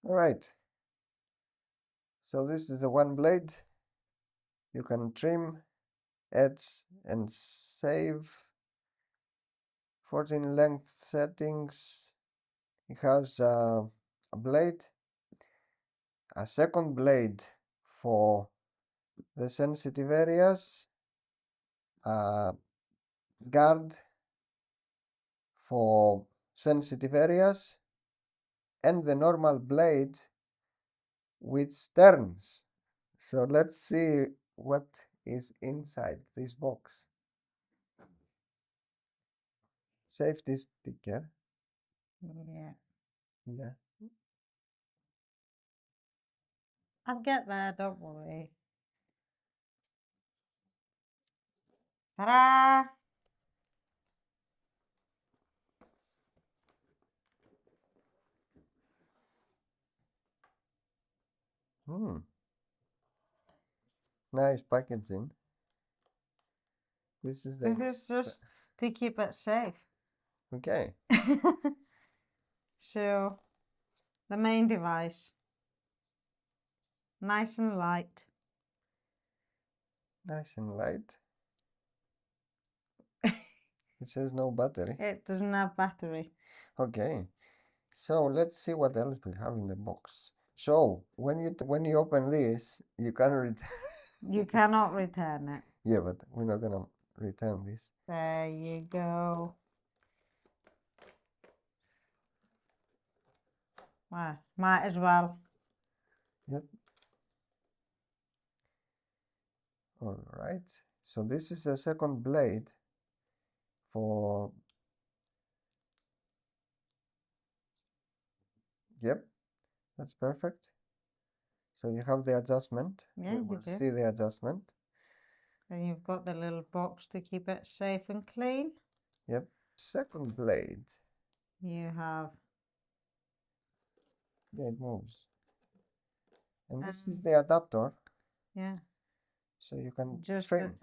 Alright, so this is the one blade. You can trim, add and save. 14 length settings. It has a blade, a second blade for the sensitive areas, a guard for sensitive areas, and the normal blade which turns. So let's see what is inside this box. Safety sticker. Yeah. I'll get there, don't worry. Ta-da! Nice packaging. This is the This is just to keep it safe. okay. So, the main device. Nice and light. Nice and light. It says no battery. It doesn't have battery. Okay. So let's see what else we have in the box. So when you open this, you can return. You cannot return it. Yeah, but we're not gonna return this. There you go. Well, might as well. Yep. All right. So this is a second blade for. Yep, that's perfect. So you have the adjustment. Yeah, we you will do. see the adjustment. And you've got the little box to keep it safe and clean. Yep. Second blade. You have. Yeah, it moves. And this is the adapter. Yeah. So you can Just trim.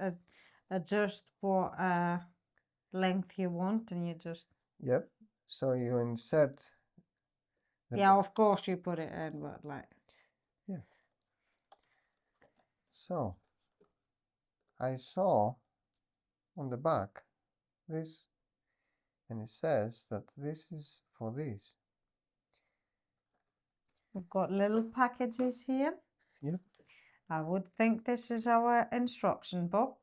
adjust what length you want, and you just. Yep. So you insert. Yeah, of course you put it in, but like. Yeah. So I saw on the back this, and it says that this is for this. We've got little packages here. Yep. I would think this is our instruction book.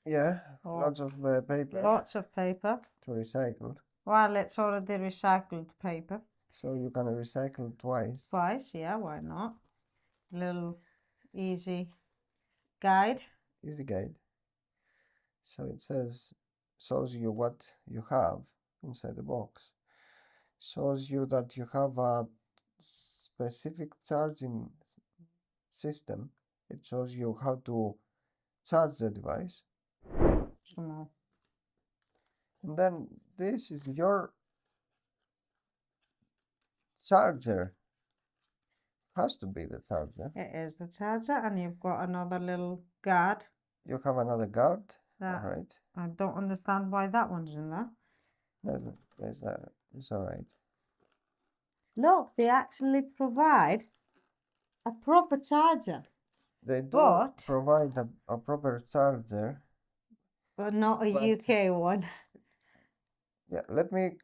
Yeah, lots of paper. Lots of paper. To recycle. Well, it's already recycled paper. So you can recycle twice. Twice, yeah, why not? Little easy guide. Easy guide. So it shows you what you have inside the box. Shows you that you have a specific charging system. It shows you how to charge the device. Small. And then this is your charger. Has to be the charger. It is the charger, and you've got another little guard. You have another guard. That, all right. I don't understand why that one's in there. No, it's all right. Look, they actually provide a proper charger. They do provide a proper charger, but not a UK one. Yeah, let me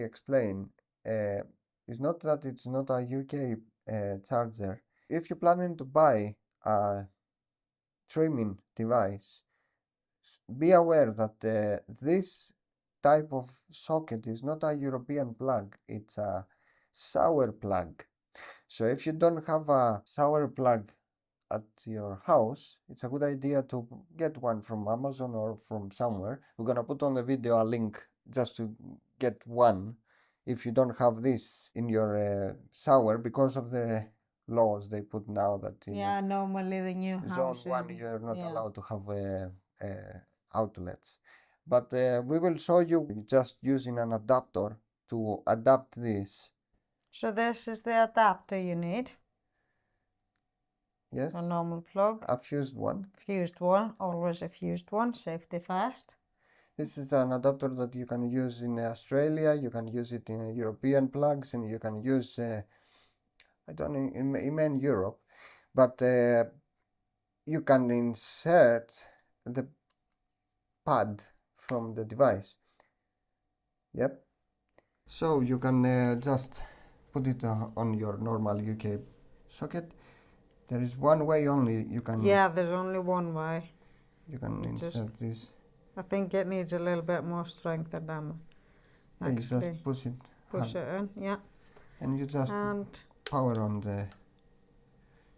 explain. It's not that it's not a UK charger. If you're planning to buy a trimming device, be aware that this type of socket is not a European plug. It's a sour plug. So if you don't have a sour plug at your house, it's a good idea to get one from Amazon or from somewhere. We're gonna put on the video a link just to get one if you don't have this in your sour, because of the laws they put now that normally the new zone house 1 you're not allowed to have outlets. But we will show you just using an adapter to adapt this. So this is the adapter you need. Yes. A normal plug. A fused one. Fused one. Always a fused one. Safety first. This is an adapter that you can use in Australia. You can use it in European plugs, and you can use I don't know, in main Europe, but you can insert the pad from the device. Yep. So you can just put it on your normal UK socket. There is one way only you can. Yeah, there's only one way. You can insert this. I think it needs a little bit more strength than that. Yeah, you just push it. Push it in, yeah. And you just power on the.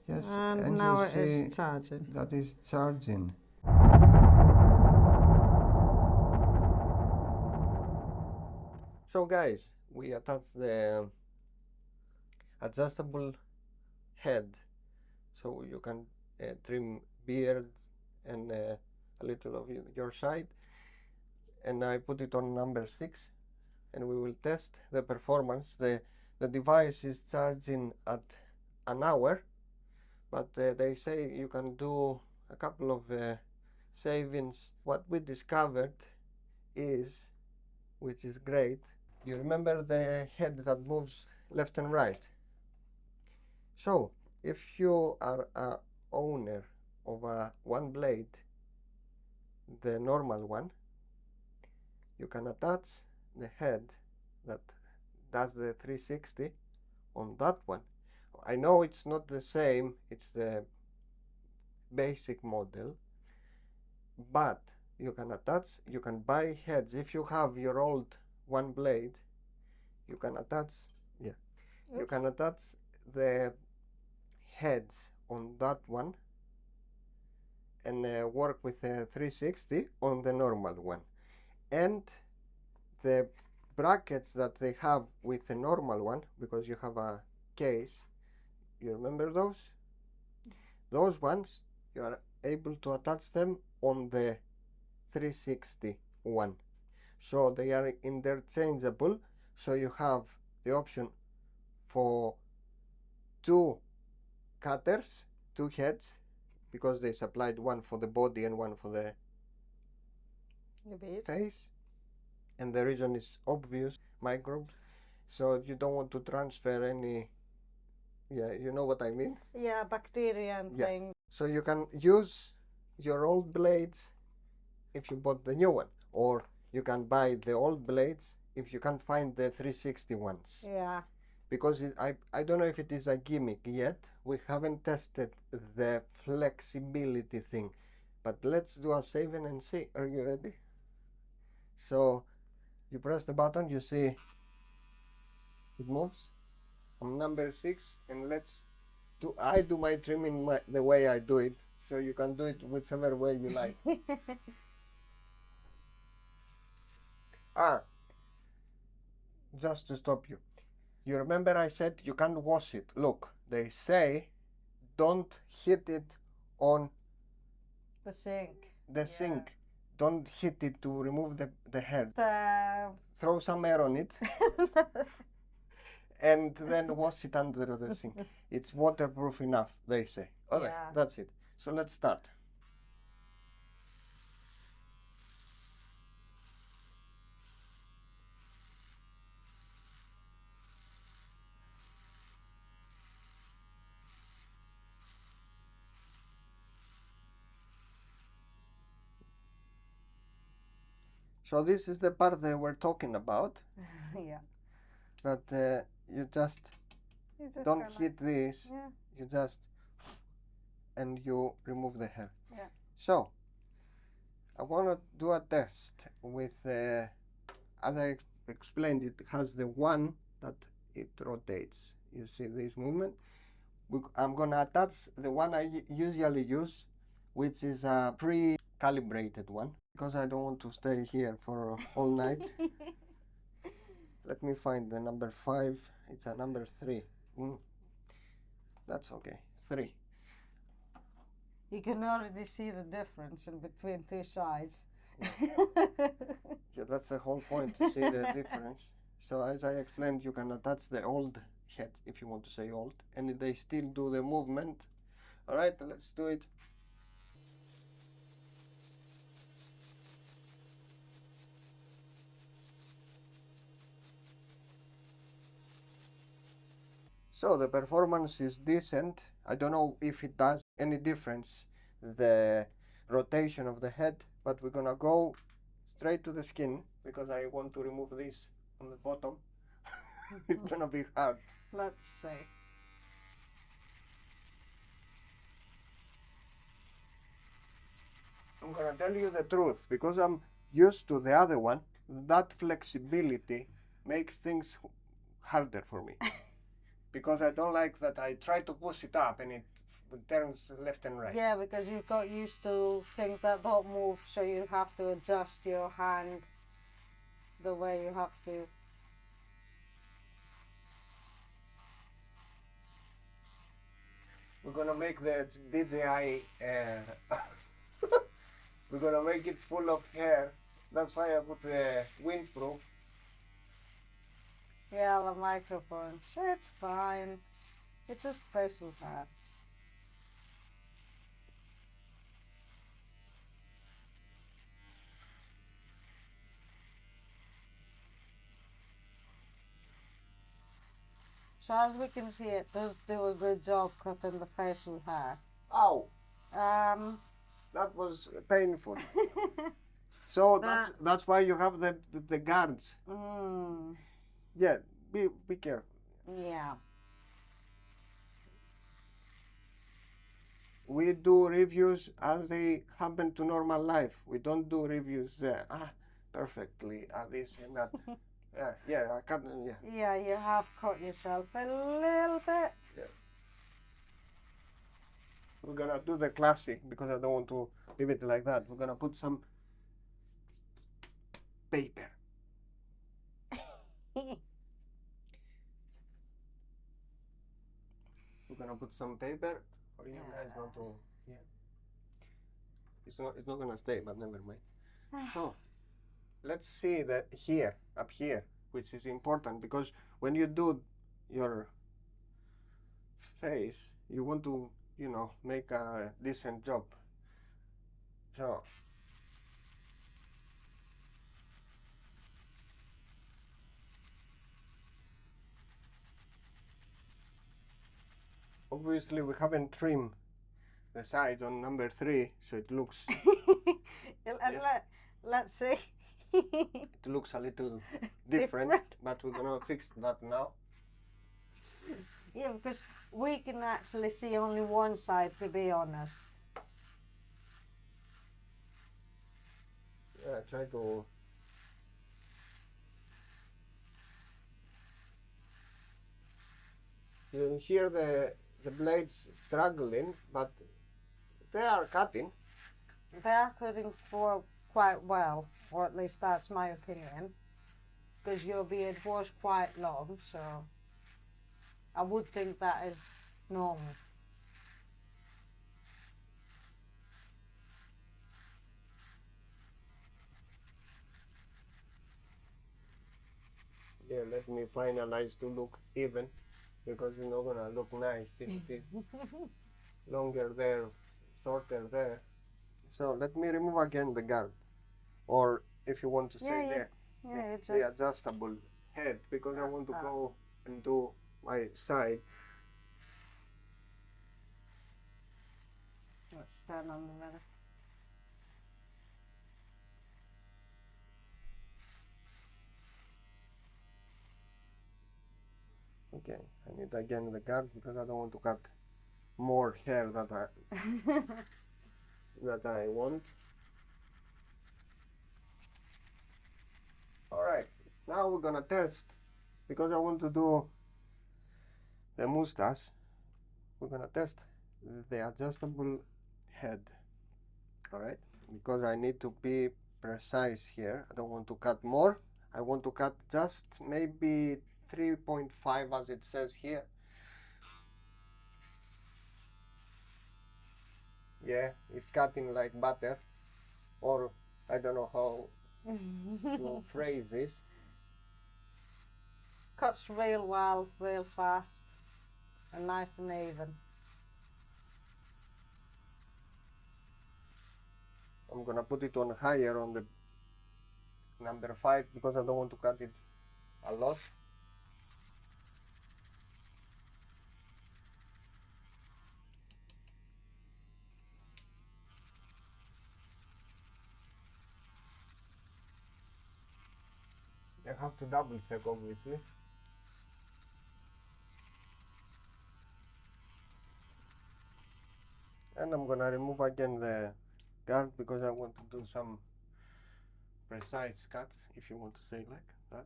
Yes, and now it is charging. That is charging. So guys, we attached the adjustable head, so you can trim beards and a little of your side, and I put it on number 6, and we will test the performance. The device is charging at an hour, but they say you can do a couple of savings. What we discovered is, which is great, you remember the head that moves left and right? So if you are a owner of a OneBlade, the normal one, you can attach the head that does the 360 on that one. I know it's not the same, it's the basic model, but you can attach, you can buy heads. If you have your old OneBlade, you can attach, you can attach the heads on that one and work with a 360 on the normal one. And the brackets that they have with the normal one, because you have a case, you remember those? Those ones, you are able to attach them on the 360 one. So they are interchangeable, so you have the option for 2 cutters, 2 heads, because they supplied one for the body and one for the face, and the reason is obvious, microbes, so you don't want to transfer any, you know what I mean? Yeah, bacteria and things. So you can use your old blades if you bought the new one, or you can buy the old blades if you can't find the 360 ones. Yeah. Because I don't know if it is a gimmick yet. We haven't tested the flexibility thing, but let's do a saving and see. Are you ready? So you press the button, you see it moves. I'm number 6, and I do my trimming the way I do it, so you can do it whichever way you like. Just to stop you. You remember I said you can't wash it. Look, they say don't hit it on the sink. Sink. Don't hit it to remove the hair. Throw some air on it and then wash it under the sink. It's waterproof enough, they say. Okay, that's it. So let's start. So this is the part that we're talking about. Yeah. That you just don't hit this. Yeah. You just and you remove the hair. Yeah. So I want to do a test with, as I explained, it has the one that it rotates. You see this movement? I'm going to attach the one I usually use, which is a pre-calibrated one, because I don't want to stay here for all night. Let me find the number 5. It's a number 3. That's okay. 3. You can already see the difference in between 2 sides. Yeah, that's the whole point, to see the difference. So as I explained, you can attach the old head, if you want to say old, and they still do the movement. All right, let's do it. So the performance is decent. I don't know if it does any difference, the rotation of the head, but we're gonna go straight to the skin because I want to remove this on the bottom. It's gonna be hard. Let's see. I'm gonna tell you the truth because I'm used to the other one. That flexibility makes things harder for me. Because I don't like that I try to push it up and it turns left and right. Yeah, because you've got used to things that don't move, so you have to adjust your hand the way you have to. We're gonna make the DJI. We're gonna make it full of hair. That's why I put the windproof. Yeah, the microphone. It's fine. It's just facial hair. So as we can see, it does do a good job cutting the facial hair. Ow! Um, That was painful. So that's why you have the guards. Yeah, be careful. Yeah. We do reviews as they happen to normal life. We don't do reviews perfectly this and that. I can't. Yeah. Yeah, you have cut yourself a little bit. Yeah. We're gonna do the classic because I don't want to leave it like that. We're gonna put some paper. We're gonna put some paper for you guys not to. Yeah. It's not gonna stay, but never mind. So let's see that here, up here, which is important because when you do your face, you want to, make a decent job. So obviously we haven't trimmed the sides on number 3, so it looks Let's see. it looks a little different, but we're gonna fix that now. Yeah, because we can actually see only one side, to be honest. Yeah, try to. You hear the blades struggling, but they are cutting. They are cutting for quite well, or at least that's my opinion. Because your beard was quite long, so I would think that is normal. Yeah, let me finalize to look even because it's not gonna look nice if it is longer there, shorter there. So let me remove again the guard, or if you want to say the adjustable head, because I want to go and do my side. Let's stand on the middle. Okay, I need again the guard because I don't want to cut more hair that I want. Alright, now we're gonna test because I want to do the mustache. We're gonna test the adjustable head. Alright, because I need to be precise here. I don't want to cut more. I want to cut just maybe 3.5 as it says here. Yeah, it's cutting like butter, or I don't know how to phrase this. Cuts real well, real fast, and nice and even. I'm gonna put it on higher on the number 5 because I don't want to cut it a lot. have to double check, obviously. And I'm gonna remove again the guard because I want to do some precise cut, if you want to say like that.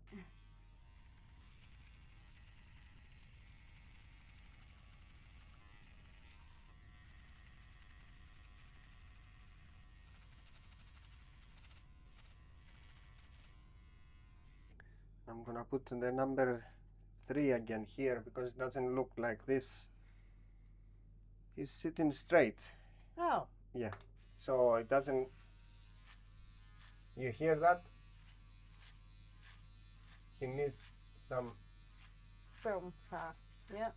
I'm gonna put the number 3 again here because it doesn't look like this. He's sitting straight. Oh. Yeah. So it doesn't. You hear that? He needs some. Film path. Yeah.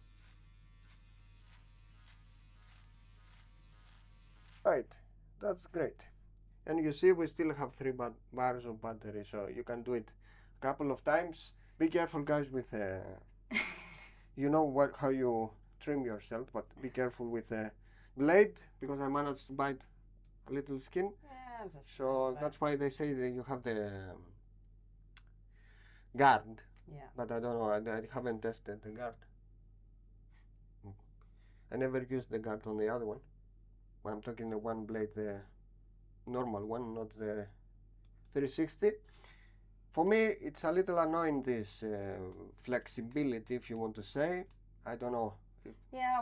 Right. That's great. And you see, we still have 3 bars of battery, so you can do it a couple of times. Be careful, guys, with you know how you trim yourself, but be careful with a blade because I managed to bite a little skin. Yeah, So that's why they say that you have the guard. Yeah. But I don't know, I haven't tested the guard. I never used the guard on the other one. When I'm talking the OneBlade, the normal one, not the 360. For me, it's a little annoying, this flexibility, if you want to say. I don't know. Yeah,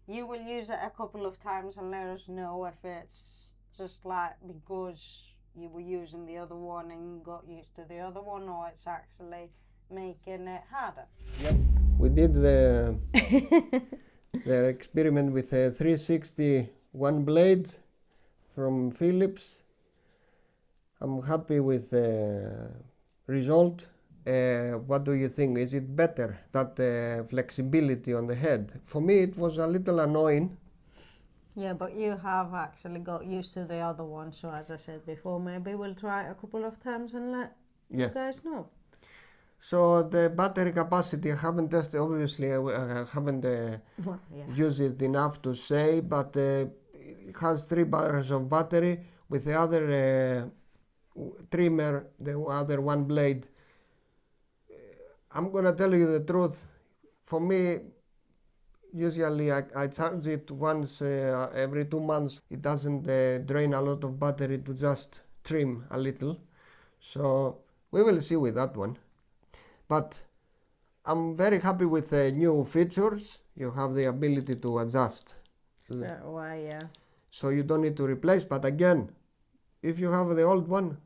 you will use it a couple of times and let us know if it's just like because you were using the other one and got used to the other one, or it's actually making it harder. Yep. We did the experiment with a 360 OneBlade from Philips. I'm happy with the result. What do you think? Is it better, that flexibility on the head? For me, it was a little annoying. Yeah, but you have actually got used to the other one, so as I said before, maybe we'll try it a couple of times and let you guys know. So the battery capacity, I haven't tested, obviously I haven't used it enough to say, but it has 3 bars of battery. With the other trimmer, the other OneBlade, I'm gonna tell you the truth, for me, usually I charge it once every 2 months. It doesn't drain a lot of battery to just trim a little. So we will see with that one. But I'm very happy with the new features. You have the ability to adjust. Why, yeah. So you don't need to replace. But again, if you have the old one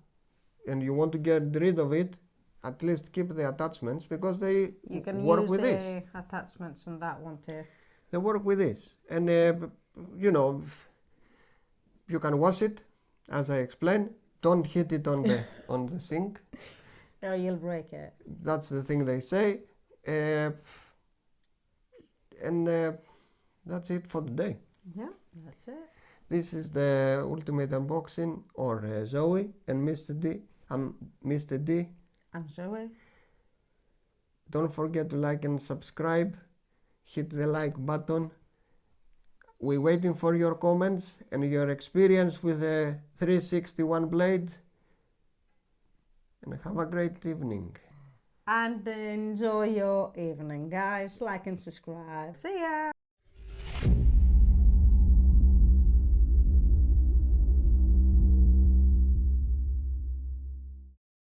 and you want to get rid of it, at least keep the attachments because they you can work use with the this. Attachments on that one too. They work with this, and you know, you can wash it, as I explained. Don't hit it on the on the sink. Or you'll break it. That's the thing they say, and that's it for today. Yeah, that's it. This is the ultimate unboxing, or Zoe and Mr. D. I'm Mr. D. I'm Zoe. Don't forget to like and subscribe. Hit the like button. We're waiting for your comments and your experience with the 360 OneBlade. And have a great evening. And enjoy your evening, guys. Like and subscribe. See ya.